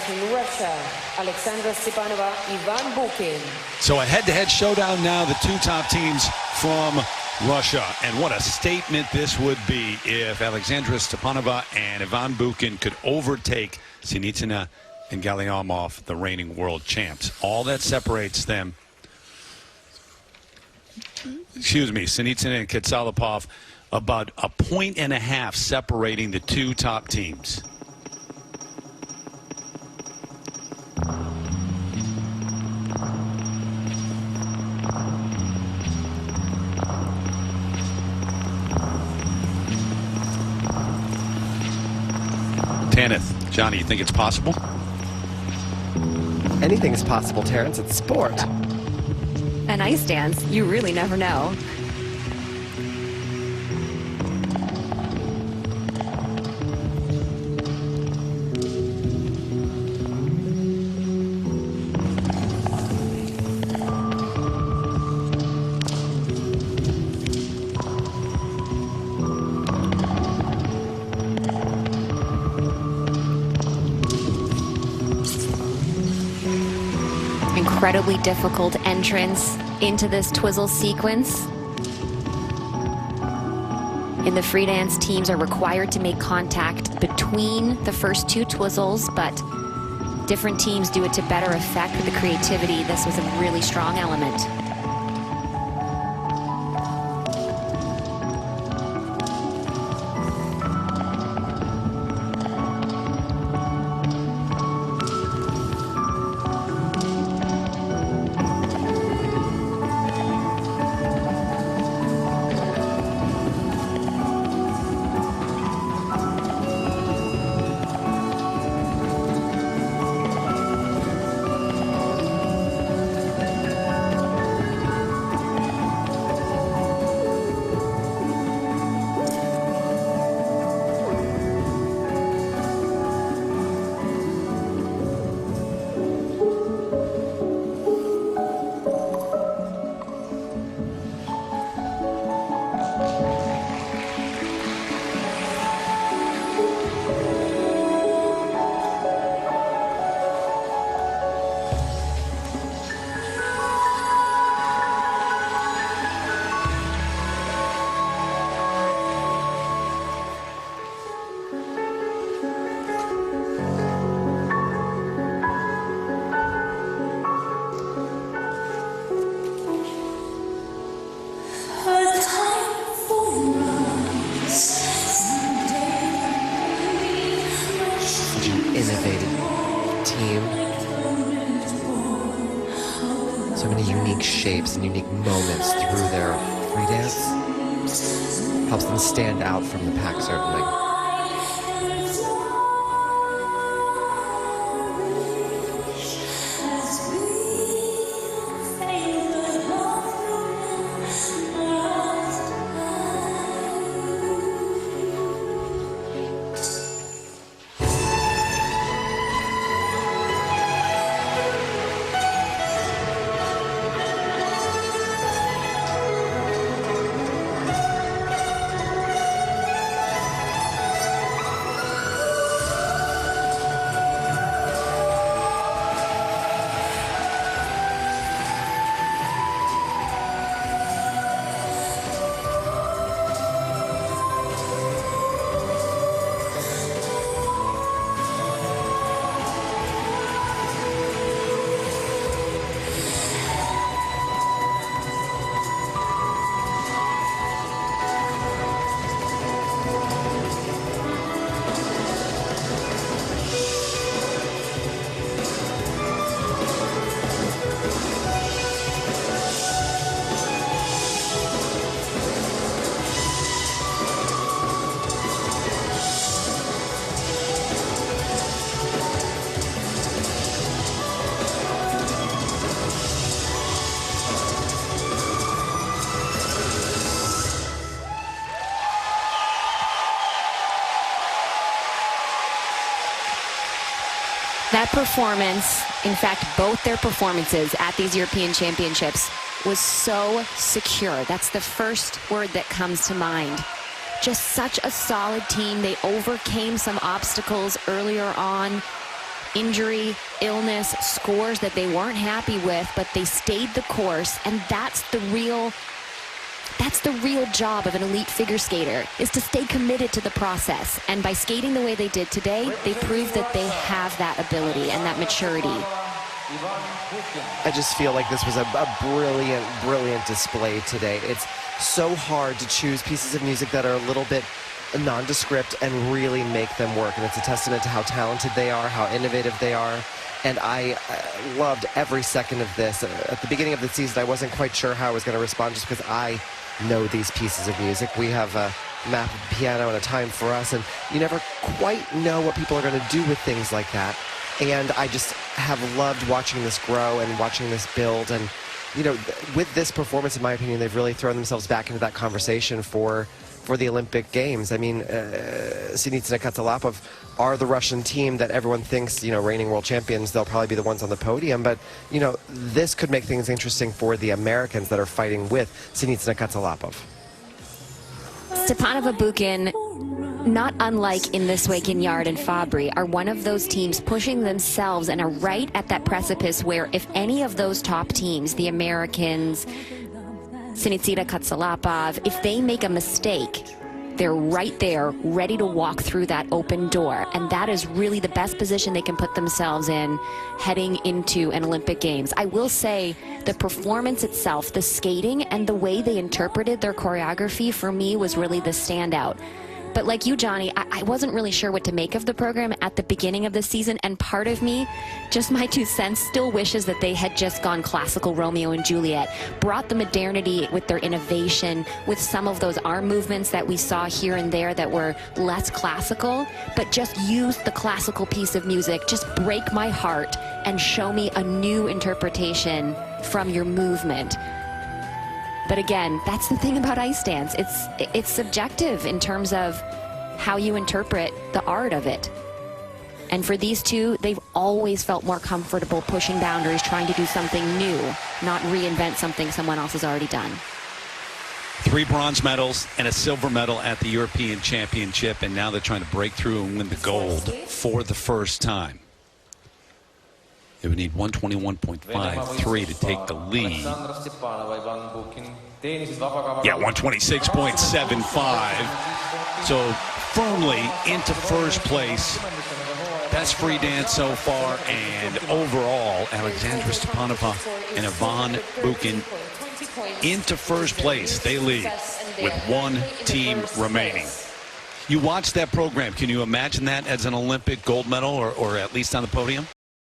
representing Russia, Alexandra, Stepanova, Iván, Bukин. So a head-to-head showdown now, the two top teams from Russia. And what a statement this would be if Alexandra Stepanova and Iván Bukин could overtake Sinitsina and Galyamov, the reigning world champs. All that separates them, Sinitsina and Katsalapov, about 1.5 points separating the two top teams. Tanith, Johnny, you think it's possible? Anything is possible, Terrance. It's sport. An ice dance, you really never know. Incredibly difficult entrance into this twizzle sequence. In the free dance, teams are required to make contact between the first two twizzles, but different teams do it to better effect with the creativity. This was a really strong element. So many unique shapes and unique moments through their free dance. Helps them stand out from the pack, certainly. That performance, in fact, both their performances at these European Championships was so secure. That's the first word that comes to mind. Just such a solid team. They overcame some obstacles earlier on injury, illness, scores that they weren't happy with, but they stayed the course, and that's the real job of an elite figure skater, is to stay committed to the process. And by skating the way they did today, they proved that they have that ability and that maturity. I just feel like this was a brilliant display today. It's so hard to choose pieces of music that are a little bit nondescript and really make them work. And it's a testament to how talented they are, how innovative they are. And I loved every second of this. At the beginning of the season, I wasn't quite sure how I was going to respond just because I know these pieces of music. We have a map of the piano and a time for us, and you never quite know what people are going to do with things like that. And I just have loved watching this grow and watching this build. And, you know, with this performance, in my opinion, they've really thrown themselves back into that conversation for the Olympic Games. I mean, Tanith and Katsalapov are the Russian team that everyone thinks, you know, reigning world champions, they'll probably be the ones on the podium. But, you know, this could make things interesting for the Americans that are fighting with Tanith and Katsalapov. Stepanova, Bukин, not unlike in this way Guignard and Fabry, are one of those teams pushing themselves and are right at that precipice where if any of those top teams, the Americans, Tanith, Katsalapov, if they make a mistake, they're right there, ready to walk through that open door. And that is really the best position they can put themselves in heading into an Olympic Games. I will say the performance itself, the skating, and the way they interpreted their choreography, for me, was really the standout. But like you, Johnny, I wasn't really sure what to make of the program at the beginning of the season, and part of me, just my 2 cents, still wishes that they had just gone classical Romeo and Juliet, brought the modernity with their innovation, with some of those arm movements that we saw here and there that were less classical, but just used the classical piece of music, just break my heart and show me a new interpretation from your movement. But again, that's the thing about ice dance. It's subjective in terms of how you interpret the art of it. And for these two, they've always felt more comfortable pushing boundaries, trying to do something new, not reinvent something someone else has already done. 3 bronze medals and a silver medal at the European Championship, and now they're trying to break through and win the gold for the first time. They would need 121.53 to take the lead. Yeah, 126.75. So firmly into first place. Best free dance so far, and overall, Alexandra Stepanova and Iván Bukин into first place. They lead with 1 team remaining. You watched that program. Can you imagine that as an Olympic gold medal or at least on the podium?